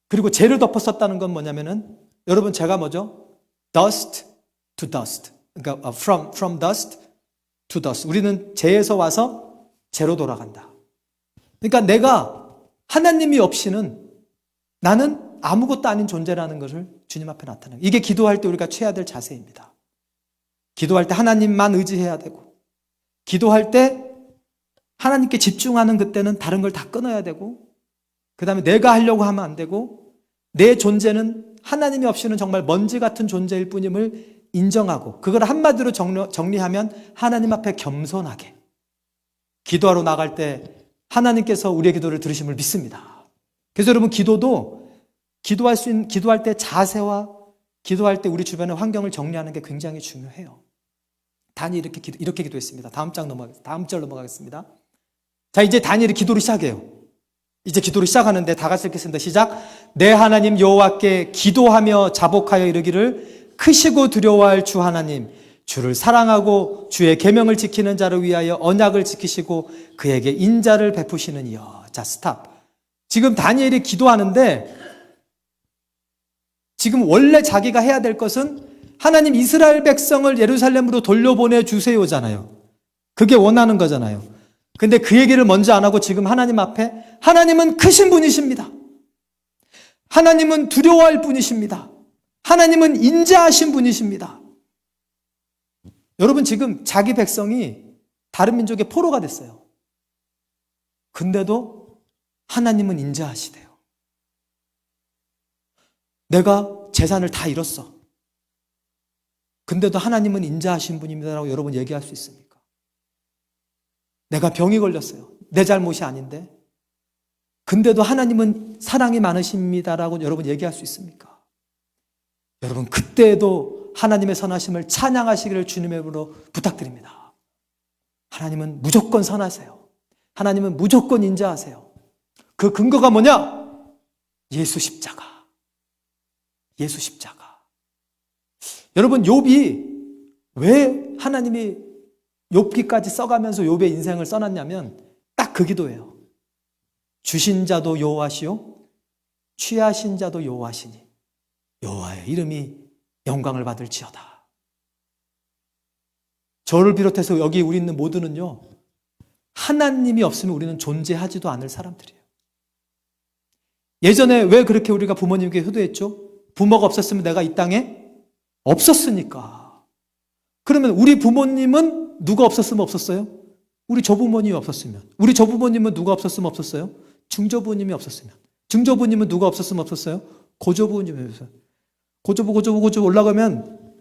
그리고 재를 덮어 썼다는 건 뭐냐면은, 여러분, 제가 뭐죠? dust to dust. 그러니까 from dust to dust. 우리는 재에서 와서 재로 돌아간다. 그러니까 내가 하나님이 없이는 나는 아무것도 아닌 존재라는 것을 주님 앞에 나타내요. 이게 기도할 때 우리가 취해야 될 자세입니다. 기도할 때 하나님만 의지해야 되고, 기도할 때 하나님께 집중하는 그때는 다른 걸 다 끊어야 되고, 그 다음에 내가 하려고 하면 안 되고, 내 존재는 하나님이 없이는 정말 먼지 같은 존재일 뿐임을 인정하고, 그걸 한마디로 정리하면 하나님 앞에 겸손하게 기도하러 나갈 때 하나님께서 우리의 기도를 들으심을 믿습니다. 그래서 여러분, 기도도 기도할 때 자세와 기도할 때 우리 주변의 환경을 정리하는 게 굉장히 중요해요. 다니엘이 이렇게 기도했습니다. 다음 절 넘어가겠습니다. 자, 이제 다니엘이 기도를 시작해요. 이제 기도를 시작하는데 다 같이 읽겠습니다. 시작. 내 하나님 여호와께 기도하며 자복하여 이르기를, 크시고 두려워할 주 하나님, 주를 사랑하고 주의 계명을 지키는 자를 위하여 언약을 지키시고 그에게 인자를 베푸시는 이여. 자, 스탑. 지금 다니엘이 기도하는데, 지금 원래 자기가 해야 될 것은 하나님 이스라엘 백성을 예루살렘으로 돌려보내 주세요잖아요. 그게 원하는 거잖아요. 근데 그 얘기를 먼저 안 하고 지금 하나님 앞에 하나님은 크신 분이십니다. 하나님은 두려워할 분이십니다. 하나님은 인자하신 분이십니다. 여러분 지금 자기 백성이 다른 민족의 포로가 됐어요. 근데도 하나님은 인자하시대요. 내가 재산을 다 잃었어. 근데도 하나님은 인자하신 분입니다라고 여러분 얘기할 수 있습니까? 내가 병이 걸렸어요. 내 잘못이 아닌데. 근데도 하나님은 사랑이 많으십니다라고 여러분 얘기할 수 있습니까? 여러분 그때에도 하나님의 선하심을 찬양하시기를 주님의 이름으로 부탁드립니다. 하나님은 무조건 선하세요. 하나님은 무조건 인자하세요. 그 근거가 뭐냐? 예수 십자가. 예수 십자가. 여러분 욥이 왜 하나님이 욥기까지 써가면서 욥의 인생을 써놨냐면 딱 그 기도예요. 주신 자도 여호와시요 취하신 자도 여호와시니 여호와의 이름이 영광을 받을지어다. 저를 비롯해서 여기 우리 있는 모두는요, 하나님이 없으면 우리는 존재하지도 않을 사람들이에요. 예전에 왜 그렇게 우리가 부모님께 효도했죠? 부모가 없었으면 내가 이 땅에 없었으니까. 그러면 우리 부모님은 누가 없었으면 없었어요? 우리 조부모님이 없었으면. 우리 조부모님은 누가 없었으면 없었어요? 증조부님이 없었으면. 증조부님은 누가 없었으면 없었어요? 고조부님이 없었어요. 고조부 올라가면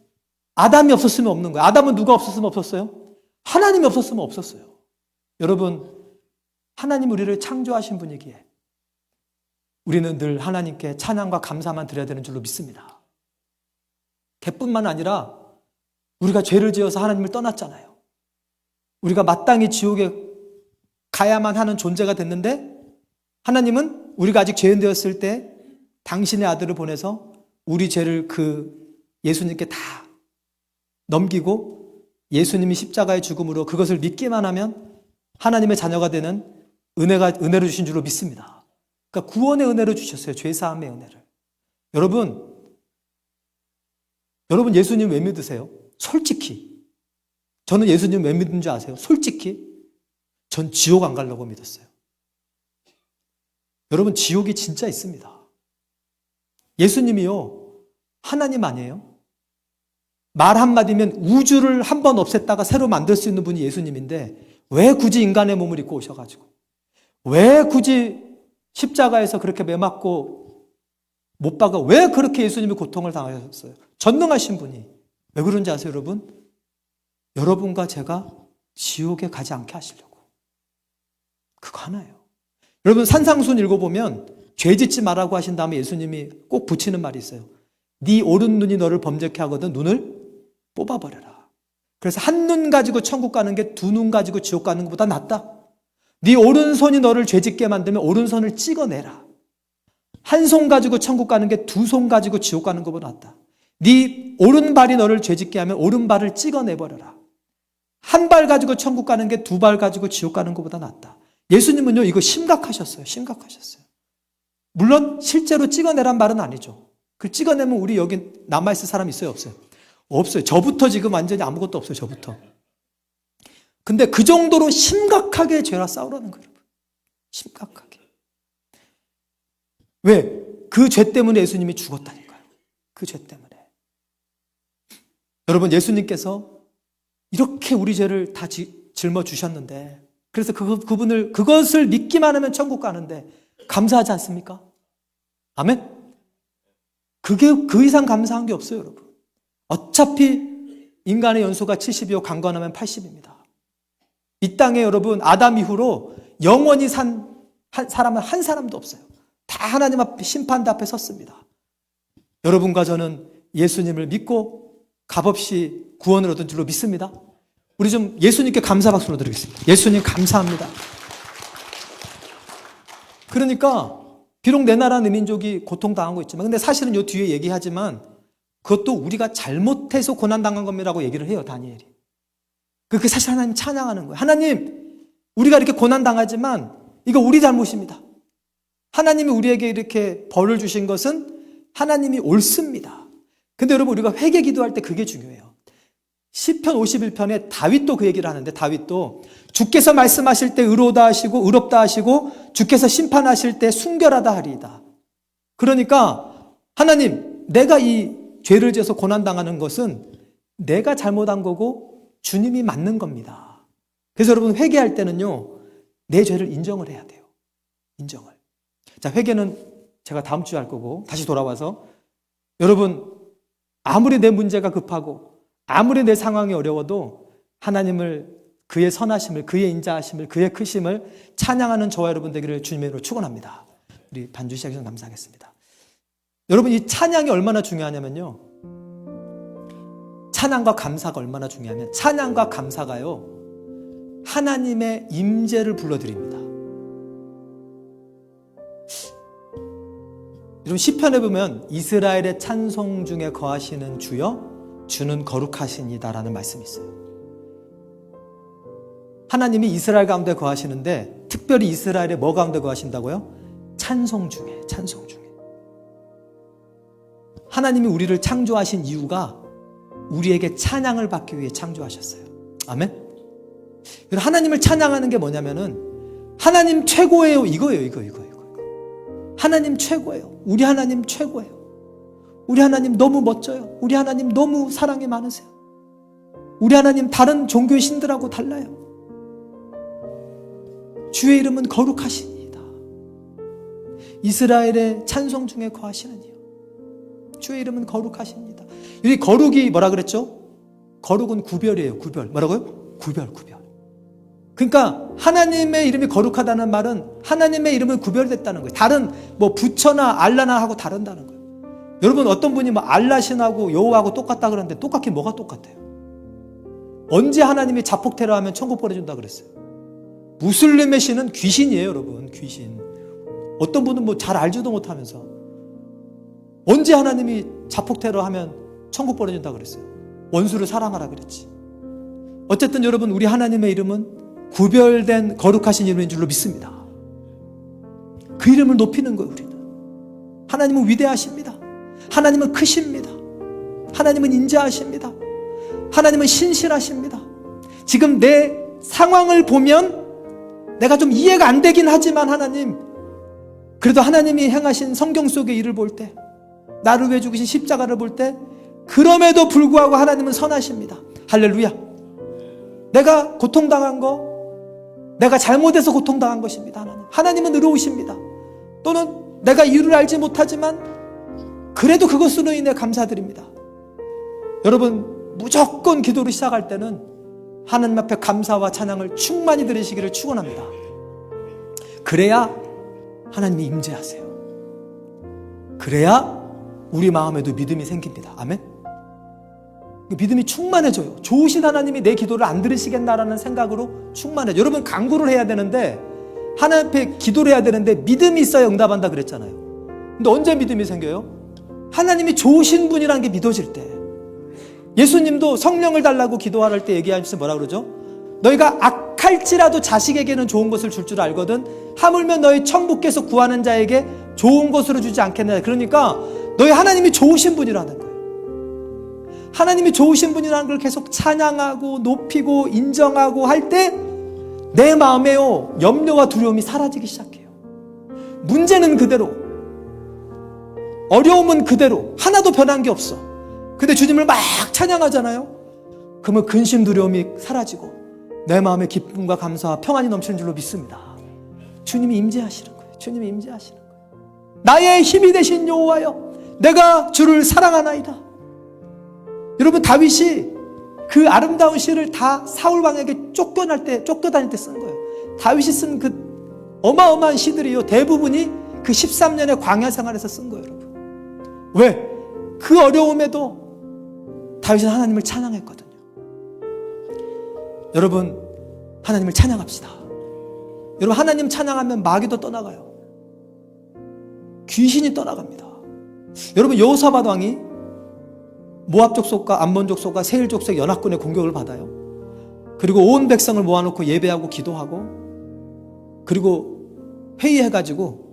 아담이 없었으면 없는 거예요. 아담은 누가 없었으면 없었어요? 하나님이 없었으면 없었어요. 여러분, 하나님 우리를 창조하신 분이기에 우리는 늘 하나님께 찬양과 감사만 드려야 되는 줄로 믿습니다. 걔뿐만 아니라 우리가 죄를 지어서 하나님을 떠났잖아요. 우리가 마땅히 지옥에 가야만 하는 존재가 됐는데 하나님은 우리가 아직 죄인 되었을 때 당신의 아들을 보내서 우리 죄를 그 예수님께 다 넘기고 예수님이 십자가의 죽음으로 그것을 믿기만 하면 하나님의 자녀가 되는 은혜를 주신 줄로 믿습니다. 그러니까 구원의 은혜를 주셨어요. 죄사함의 은혜를. 여러분 예수님 왜 믿으세요? 솔직히. 저는 예수님 왜 믿는 줄 아세요? 솔직히. 전 지옥 안 가려고 믿었어요. 여러분 지옥이 진짜 있습니다. 예수님이요, 하나님 아니에요? 말 한마디면 우주를 한 번 없앴다가 새로 만들 수 있는 분이 예수님인데 왜 굳이 인간의 몸을 입고 오셔가지고 왜 굳이 십자가에서 그렇게 매맞고 못 박아 왜 그렇게 예수님이 고통을 당하셨어요? 전능하신 분이. 왜 그런지 아세요 여러분? 여러분과 제가 지옥에 가지 않게 하시려고. 그거 하나예요. 여러분 산상수훈 읽어보면 죄 짓지 말라고 하신 다음에 예수님이 꼭 붙이는 말이 있어요. 네 오른 눈이 너를 범죄케 하거든 눈을 뽑아버려라. 그래서 한 눈 가지고 천국 가는 게 두 눈 가지고 지옥 가는 것보다 낫다. 네 오른손이 너를 죄짓게 만들면 오른손을 찍어내라. 한 손 가지고 천국 가는 게 두 손 가지고 지옥 가는 것보다 낫다. 네 오른발이 너를 죄짓게 하면 오른발을 찍어내버려라. 한 발 가지고 천국 가는 게 두 발 가지고 지옥 가는 것보다 낫다. 예수님은요 이거 심각하셨어요. 심각하셨어요. 물론 실제로 찍어내란 말은 아니죠. 그 찍어내면 우리 여기 남아있을 사람 있어요? 없어요? 없어요. 저부터 지금 완전히 아무것도 없어요. 저부터. 근데 그 정도로 심각하게 죄와 싸우라는 거예요. 심각하게. 왜? 그 죄 때문에 예수님이 죽었다니까요. 그 죄 때문에. 여러분 예수님께서 이렇게 우리 죄를 다 짊어주셨는데 그래서 그것을 믿기만 하면 천국 가는데 감사하지 않습니까? 아멘? 그 이상 감사한 게 없어요, 여러분. 어차피 인간의 연소가 70이요, 강건하면 80입니다. 이 땅에 여러분, 아담 이후로 영원히 산 사람은 한 사람도 없어요. 다 하나님 앞에, 심판대 앞에 섰습니다. 여러분과 저는 예수님을 믿고 값없이 구원을 얻은 줄로 믿습니다. 우리 좀 예수님께 감사 박수로 드리겠습니다. 예수님 감사합니다. 그러니까 비록 내 나라 내 민족이 고통당하고 있지만 근데 사실은 요 뒤에 얘기하지만 그것도 우리가 잘못해서 고난당한 겁니다라고 얘기를 해요. 다니엘이. 그게 사실 하나님 찬양하는 거예요. 하나님 우리가 이렇게 고난당하지만 이거 우리 잘못입니다. 하나님이 우리에게 이렇게 벌을 주신 것은 하나님이 옳습니다. 근데 여러분 우리가 회개 기도할 때 그게 중요해요. 시편 51편에 다윗도 그 얘기를 하는데 다윗도 주께서 말씀하실 때 의로다 하시고 의롭다 하시고 주께서 심판하실 때 순결하다 하리이다. 그러니까 하나님 내가 이 죄를 지어서 고난당하는 것은 내가 잘못한 거고 주님이 맞는 겁니다. 그래서 여러분 회개할 때는요 내 죄를 인정을 해야 돼요. 인정을. 자, 회개는 제가 다음 주에 할 거고 다시 돌아와서 여러분 아무리 내 문제가 급하고 아무리 내 상황이 어려워도 하나님을 그의 선하심을 그의 인자하심을 그의 크심을 찬양하는 저와 여러분 되기를 주님의 이름으로 축원합니다. 우리 반주 시작해서 감사하겠습니다. 여러분 이 찬양이 얼마나 중요하냐면요. 찬양과 감사가 얼마나 중요하면 찬양과 감사가요. 하나님의 임재를 불러드립니다. 여러분 시편에 보면 이스라엘의 찬송 중에 거하시는 주여 주는 거룩하시니다라는 말씀이 있어요. 하나님이 이스라엘 가운데 거하시는데 특별히 이스라엘의 뭐 가운데 거하신다고요? 찬송 중에. 하나님이 우리를 창조하신 이유가 우리에게 찬양을 받기 위해 창조하셨어요. 아멘. 하나님을 찬양하는 게 뭐냐면은 하나님 최고예요. 이거예요. 하나님 최고예요. 우리 하나님 최고예요. 우리 하나님 너무 멋져요. 우리 하나님 너무 사랑이 많으세요. 우리 하나님 다른 종교의 신들하고 달라요. 주의 이름은 거룩하시니이다. 이스라엘의 찬송 중에 거하시는 이요. 주의 이름은 거룩하십니다. 이 거룩이 뭐라 그랬죠? 거룩은 구별이에요. 구별. 뭐라고요? 구별. 그러니까 하나님의 이름이 거룩하다는 말은 하나님의 이름은 구별됐다는 거예요. 다른 뭐 부처나 알라나 하고 다른다는 거예요. 여러분 어떤 분이 뭐 알라신하고 여호와하고 똑같다 그러는데 똑같긴 뭐가 똑같아요? 언제 하나님이 자폭 테러하면 천국 보내준다 그랬어요? 무슬림의 신은 귀신이에요, 여러분. 귀신. 어떤 분은 뭐 잘 알지도 못하면서 언제 하나님이 자폭 테러하면 천국 보내준다 그랬어요? 원수를 사랑하라 그랬지. 어쨌든 여러분 우리 하나님의 이름은 구별된 거룩하신 이름인 줄로 믿습니다. 그 이름을 높이는 거예요, 우리는. 하나님은 위대하십니다. 하나님은 크십니다. 하나님은 인자하십니다. 하나님은 신실하십니다. 지금 내 상황을 보면 내가 좀 이해가 안 되긴 하지만 하나님, 그래도 하나님이 행하신 성경 속의 일을 볼 때, 나를 위해 죽으신 십자가를 볼 때, 그럼에도 불구하고 하나님은 선하십니다. 할렐루야. 내가 고통당한 거, 내가 잘못해서 고통당한 것입니다. 하나님은 의로우십니다. 또는 내가 이유를 알지 못하지만 그래도 그것으로 인해 감사드립니다. 여러분 무조건 기도를 시작할 때는 하나님 앞에 감사와 찬양을 충만히 드리시기를 축원합니다. 그래야 하나님이 임재하세요. 그래야 우리 마음에도 믿음이 생깁니다. 아멘. 믿음이 충만해져요. 좋으신 하나님이 내 기도를 안 들으시겠나라는 생각으로 충만해져요. 여러분 간구를 해야 되는데 하나님 앞에 기도를 해야 되는데 믿음이 있어야 응답한다 그랬잖아요. 근데 언제 믿음이 생겨요? 하나님이 좋으신 분이라는 게 믿어질 때. 예수님도 성령을 달라고 기도할 때 얘기하면서 뭐라 그러죠? 너희가 악할지라도 자식에게는 좋은 것을 줄 줄 알거든 하물며 너희 천부께서 구하는 자에게 좋은 것으로 주지 않겠느냐. 그러니까 너희 하나님이 좋으신 분이라는 거예요. 하나님이 좋으신 분이라는 걸 계속 찬양하고 높이고 인정하고 할 때 내 마음에요 염려와 두려움이 사라지기 시작해요. 문제는 그대로, 어려움은 그대로, 하나도 변한 게 없어. 근데 주님을 막 찬양하잖아요. 그러면 근심 두려움이 사라지고 내 마음에 기쁨과 감사와 평안이 넘치는 줄로 믿습니다. 주님이 임재하시는 거예요. 주님이 임재하시는 거예요. 나의 힘이 되신 여호와여, 내가 주를 사랑하나이다. 여러분 다윗이 그 아름다운 시를 다 사울 왕에게 쫓겨다닐 때 쓴 거예요. 다윗이 쓴 그 어마어마한 시들이요 대부분이 그 13년의 광야 생활에서 쓴 거예요, 여러분. 왜? 그 어려움에도 다윗은 하나님을 찬양했거든요. 여러분 하나님을 찬양합시다. 여러분 하나님 찬양하면 마귀도 떠나가요. 귀신이 떠나갑니다. 여러분 여호사밧 왕이 모압 족속과 암몬 족속과 세일 족속 연합군의 공격을 받아요. 그리고 온 백성을 모아놓고 예배하고 기도하고 그리고 회의해가지고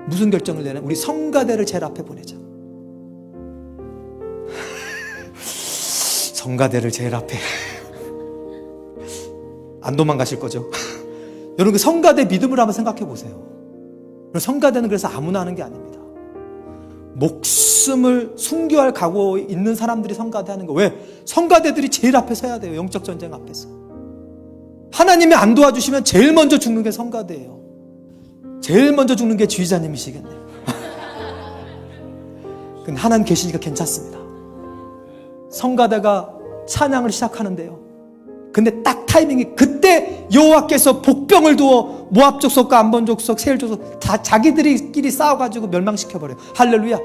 무슨 결정을 내냐? 우리 성가대를 제일 앞에 보내자. 성가대를 제일 앞에 안 도망가실 거죠? 여러분, 그 성가대 믿음을 한번 생각해 보세요. 성가대는 그래서 아무나 하는 게 아닙니다. 목숨을 순교할 각오 있는 사람들이 성가대 하는 거. 왜? 성가대들이 제일 앞에 서야 돼요. 영적 전쟁 앞에서. 하나님이 안 도와주시면 제일 먼저 죽는 게 성가대예요. 제일 먼저 죽는 게 지휘자님이시겠네요. 근데 하나님 계시니까 괜찮습니다. 성가대가 찬양을 시작하는데요. 근데 딱 타이밍이, 그때 여호와께서 복병을 두어 모압 족속과 암몬 족속, 세일 족속 다 자기들끼리 싸워가지고 멸망시켜버려요. 할렐루야.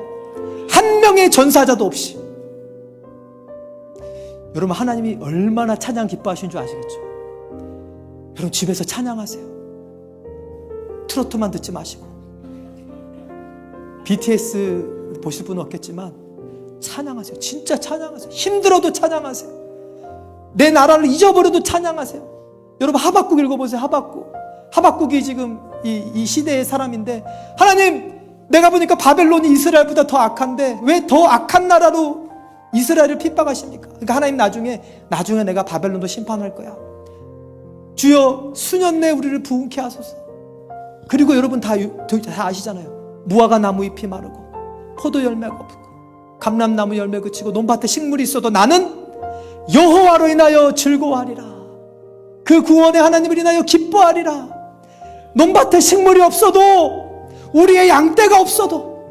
한 명의 전사자도 없이. 여러분, 하나님이 얼마나 찬양 기뻐하시는 줄 아시겠죠? 여러분, 집에서 찬양하세요. 트로트만 듣지 마시고. BTS 보실 분은 없겠지만 찬양하세요. 진짜 찬양하세요. 힘들어도 찬양하세요. 내 나라를 잊어버려도 찬양하세요. 여러분, 하박국 읽어보세요. 하박국이 지금 이 시대의 사람인데, 하나님, 내가 보니까 바벨론이 이스라엘보다 더 악한데 왜 더 악한 나라로 이스라엘을 핍박하십니까? 그러니까 하나님, 나중에 내가 바벨론도 심판할 거야. 주여, 수년 내에 우리를 부흥케 하소서. 그리고 여러분 다 아시잖아요. 무화과 나무 잎이 마르고 포도 열매가 없고 감람나무 열매 그치고 논밭에 식물이 있어도 나는 여호와로 인하여 즐거워하리라. 그 구원의 하나님을 인하여 기뻐하리라. 논밭에 식물이 없어도, 우리의 양떼가 없어도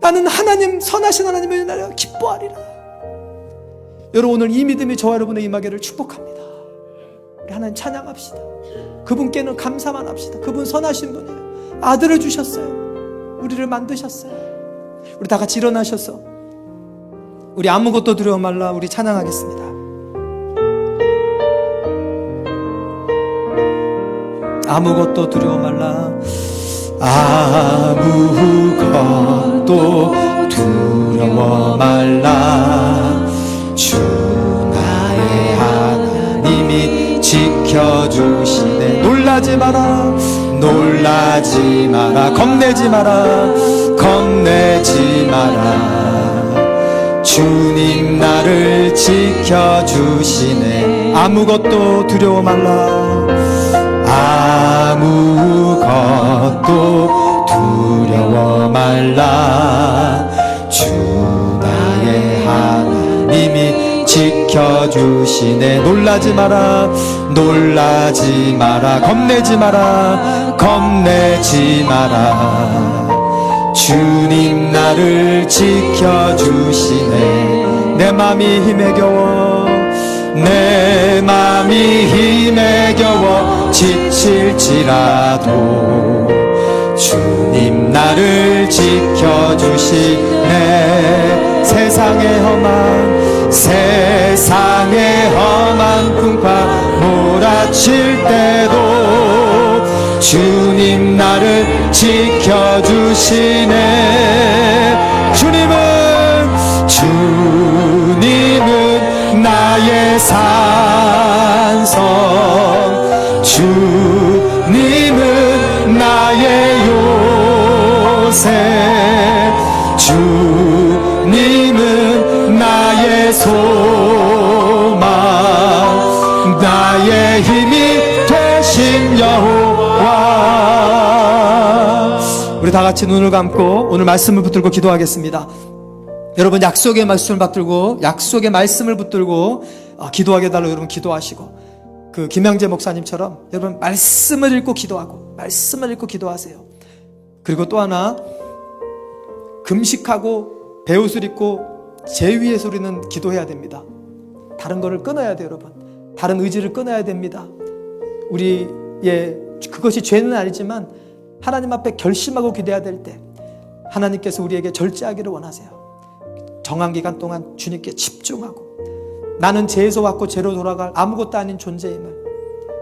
나는 하나님, 선하신 하나님을 인하여 기뻐하리라. 여러분, 오늘 이 믿음이 저와 여러분의 임하기를 축복합니다. 우리 하나님 찬양합시다. 그분께는 감사만 합시다. 그분 선하신 분이에요. 아들을 주셨어요. 우리를 만드셨어요. 우리 다 같이 일어나셔서 우리 아무것도 두려워 말라, 우리 찬양하겠습니다. 아무것도 두려워 말라. 아무것도 두려워 말라. 주 나의 하나님이 지켜주시네. 놀라지 마라. 놀라지 마라. 겁내지 마라. 겁내지 마라. 주님 나를 지켜주시네. 아무것도 두려워 말라. 아무것도 두려워 말라. 주 나의 하나님이 지켜주시네. 놀라지 마라. 놀라지 마라. 겁내지 마라. 겁내지 마라. 주님 나를 지켜주시네. 내 맘이 힘에 겨워, 내 맘이 힘에 겨워 지칠지라도 주님 나를 지켜주시네. 세상의 험한 풍파 몰아칠 때도 주님 나를 지켜주시네. 주님은 나의 산성, 주님은 나의 요새, 주님은 나의 소망, 나의 힘이 되신 여호와. 우리 다 같이 눈을 감고 오늘 말씀을 붙들고 기도하겠습니다. 여러분, 약속의 말씀을 붙들고, 약속의 말씀을 붙들고 기도하게 해달라고 여러분 기도하시고, 그 김양재 목사님처럼 여러분 말씀을 읽고 기도하고, 말씀을 읽고 기도하세요. 그리고 또 하나, 금식하고 배옷을 입고 제 위에서 우리는 기도해야 됩니다. 다른 거를 끊어야 돼요. 여러분, 다른 의지를 끊어야 됩니다. 그것이 죄는 아니지만 하나님 앞에 결심하고 기도해야 될 때 하나님께서 우리에게 절제하기를 원하세요. 정한 기간 동안 주님께 집중하고, 나는 죄에서 왔고 죄로 돌아갈 아무것도 아닌 존재임을,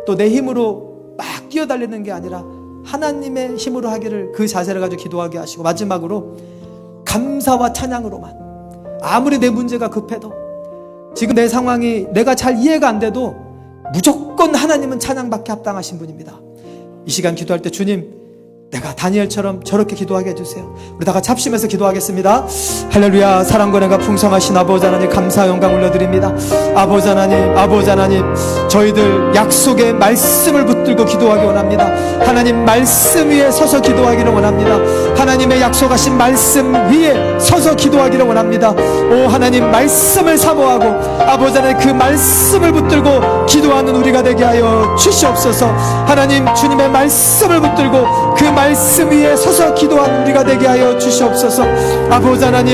또 내 힘으로 막 뛰어달리는 게 아니라 하나님의 힘으로 하기를, 그 자세를 가지고 기도하게 하시고, 마지막으로 감사와 찬양으로만, 아무리 내 문제가 급해도, 지금 내 상황이 내가 잘 이해가 안 돼도 무조건 하나님은 찬양받게 합당하신 분입니다. 이 시간 기도할 때, 주님, 내가 다니엘처럼 저렇게 기도하게 해주세요. 우리 다 같이 합심해서 기도하겠습니다. 할렐루야. 사랑과 은혜가 풍성하신 아버지 하나님, 감사 영광 올려드립니다. 아버지 하나님, 저희들 약속의 말씀을 붙들고 기도하기 원합니다. 하나님 말씀 위에 서서 기도하기를 원합니다. 하나님의 약속하신 말씀 위에 서서 기도하기를 원합니다. 오 하나님, 말씀을 사모하고 아버지 하나님 그 말씀을 붙들고 기도하는 우리가 되게 하여 주시옵소서. 하나님, 주님의 말씀을 붙들고 그 말씀 위에 서서 기도하는 우리가 되게 하여 주시옵소서. 아버지 하나님,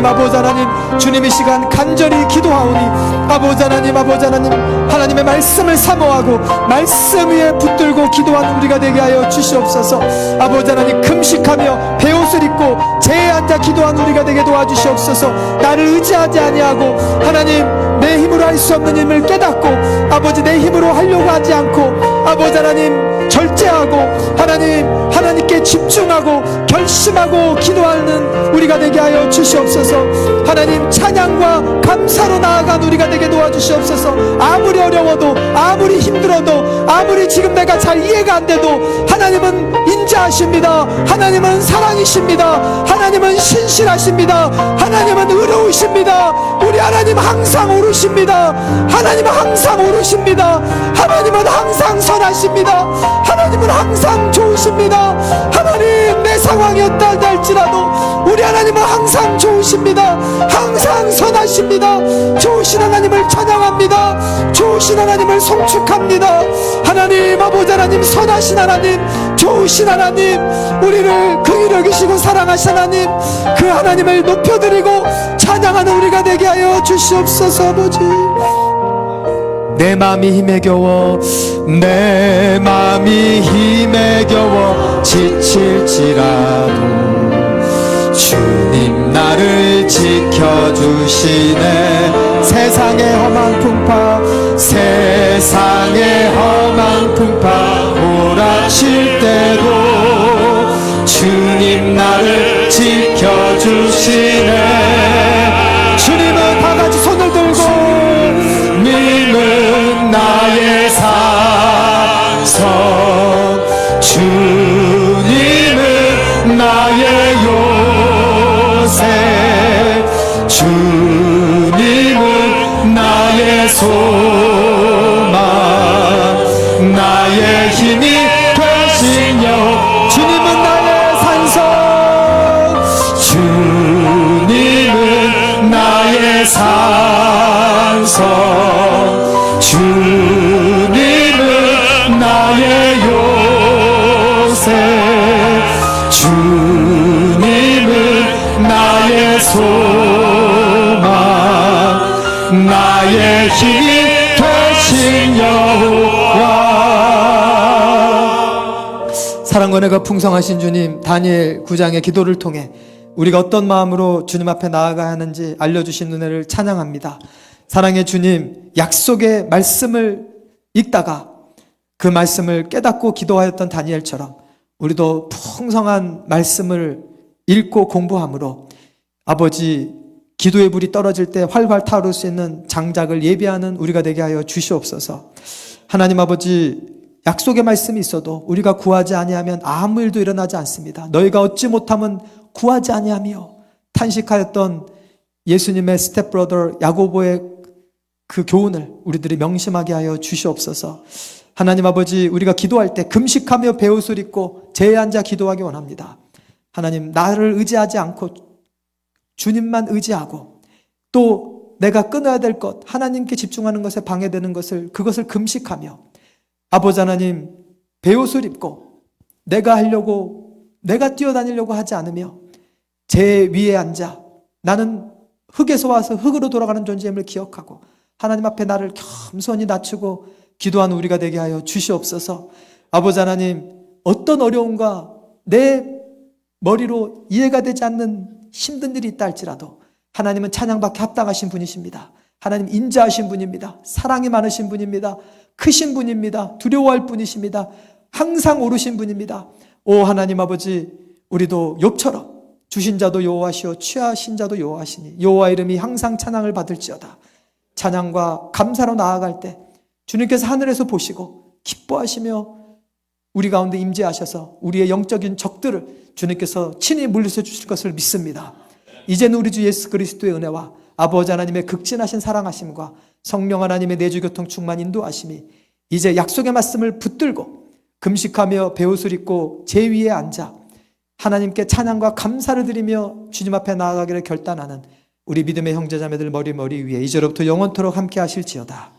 주님 이 시간 간절히 기도하오니 아버지 하나님, 하나님의 말씀을 사모하고 말씀 위에 붙들고 기도하는 우리가 되게 하여 주시옵소서. 아버지 하나님, 금식하며 베옷을 입고 제에 앉아 기도하는 우리가 되게 도와주시옵소서. 나를 의지하지 아니하고 하나님, 내 힘으로 할 수 없는 힘을 깨닫고 아버지 내 힘으로 하려고 하지 않고 아버지 하나님 절제하고 하나님께 집중하고 결심하고 기도하는 우리가 되게 하여 주시옵소서. 하나님, 찬양과 감사로 나아간 우리가 되게 도와주시옵소서. 아무리 어려워도 아무리 힘들어도 아무리 지금 내가 잘 이해가 안 돼도 하나님은 인자하십니다. 하나님은 사랑이십니다. 하나님은 신실하십니다. 하나님은 의로우십니다. 우리 하나님 항상 오르십니다. 하나님은 항상 오르십니다. 하나님은 항상 선하십니다. 하나님은 항상 좋으십니다. 하나님, 내 상황이 어떠하다 할지라도 우리 하나님은 항상 좋으십니다. 항상 선하십니다. 좋으신 하나님을 찬양합니다. 좋으신 하나님을 송축합니다. 하나님, 아버지 하나님, 선하신 하나님, 좋으신 하나님, 우리를 긍휼히 여기시고 사랑하신 하나님, 그 하나님을 높여드리고 찬양하는 우리가 되게 하여 주시옵소서. 아버지, 내 맘이 힘에 겨워 지칠지라도 주님 나를 지켜주시네. 세상의 험한 풍파 몰아칠 때도 주님 나를 지켜주시네. 주님은 다 같이 손을 들고 주님은 나의 산성, 주님은 나의 요새, 주님은 나의 소망, 나의 힘이 되신 여호와. 주님은 나의 산성, 주님은 나의 산성, 주님은 나의 요새, 주님은 나의 소망, 나의 힘이 되신 여호와. 사랑과 은혜가 풍성하신 주님, 다니엘 9장의 기도를 통해 우리가 어떤 마음으로 주님 앞에 나아가야 하는지 알려주신 은혜를 찬양합니다. 사랑의 주님, 약속의 말씀을 읽다가 그 말씀을 깨닫고 기도하였던 다니엘처럼 우리도 풍성한 말씀을 읽고 공부함으로 아버지, 기도의 불이 떨어질 때 활활 타오를 수 있는 장작을 예비하는 우리가 되게 하여 주시옵소서. 하나님 아버지, 약속의 말씀이 있어도 우리가 구하지 아니하면 아무 일도 일어나지 않습니다. 너희가 얻지 못하면 구하지 아니하며 탄식하였던 예수님의 스텝브러더 야고보의 그 교훈을 우리들이 명심하게 하여 주시옵소서. 하나님 아버지, 우리가 기도할 때 금식하며 베옷을 입고 제에 앉아 기도하기 원합니다. 하나님, 나를 의지하지 않고 주님만 의지하고 또 내가 끊어야 될 것, 하나님께 집중하는 것에 방해되는 그것을 금식하며 아버지 하나님, 베옷을 입고 내가 뛰어다니려고 하지 않으며 제 위에 앉아 나는 흙에서 와서 흙으로 돌아가는 존재임을 기억하고 하나님 앞에 나를 겸손히 낮추고 기도하는 우리가 되게 하여 주시옵소서. 아버지 하나님, 어떤 어려움과 내 머리로 이해가 되지 않는 힘든 일이 있다 할지라도 하나님은 찬양받기 합당하신 분이십니다. 하나님 인자하신 분입니다. 사랑이 많으신 분입니다. 크신 분입니다. 두려워할 분이십니다. 항상 오르신 분입니다. 오 하나님 아버지, 우리도 욥처럼 주신 자도 여호와시오 취하신 자도 여호와시니 여호와 이름이 항상 찬양을 받을지어다. 찬양과 감사로 나아갈 때 주님께서 하늘에서 보시고 기뻐하시며 우리 가운데 임재하셔서 우리의 영적인 적들을 주님께서 친히 물리쳐 주실 것을 믿습니다. 이제는 우리 주 예수 그리스도의 은혜와 아버지 하나님의 극진하신 사랑하심과 성령 하나님의 내주교통 충만 인도하심이 이제 약속의 말씀을 붙들고 금식하며 베옷을 입고 제 위에 앉아 하나님께 찬양과 감사를 드리며 주님 앞에 나아가기를 결단하는 우리 믿음의 형제자매들 머리 위에 이제로부터 영원토록 함께 하실지어다.